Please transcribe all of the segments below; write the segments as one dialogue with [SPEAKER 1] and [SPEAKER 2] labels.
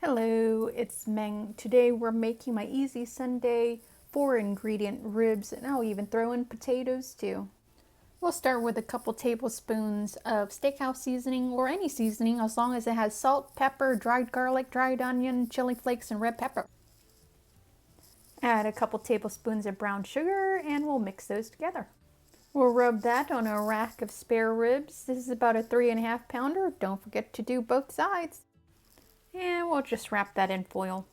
[SPEAKER 1] Hello, it's Meng. Today we're making my easy Sunday 4-ingredient ribs, and I'll even throw in potatoes too. We'll start with a couple tablespoons of steakhouse seasoning or any seasoning as long as it has salt, pepper, dried garlic, dried onion, chili flakes, and red pepper. Add a couple tablespoons of brown sugar and we'll mix those together. We'll rub that on a rack of spare ribs. This is about a 3.5 pounder. Don't forget to do both sides. And we'll just wrap that in foil.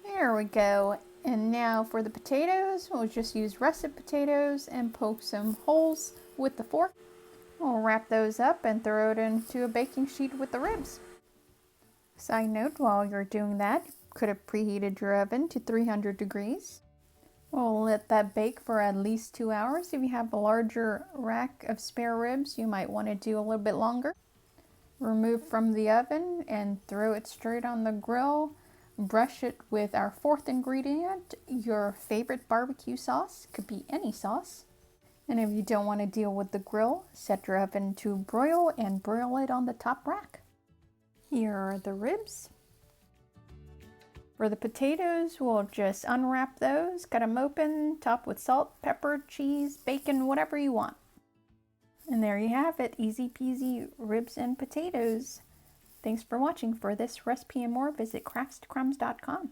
[SPEAKER 1] There we go. And now for the potatoes, we'll just use russet potatoes and poke some holes with the fork. We'll wrap those up and throw it into a baking sheet with the ribs. Side note, while you're doing that, you could have preheated your oven to 300 degrees. We'll let that bake for at least 2 hours. If you have a larger rack of spare ribs, you might want to do a little bit longer. Remove from the oven and throw it straight on the grill. Brush it with our 4th ingredient, your favorite barbecue sauce. Could be any sauce. And if you don't want to deal with the grill, set your oven to broil and broil it on the top rack. Here are the ribs. For the potatoes, we'll just unwrap those, cut them open, top with salt, pepper, cheese, bacon, whatever you want. And there you have it, easy peasy ribs and potatoes. Thanks for watching. For this recipe and more, visit craftstocrumbs.com.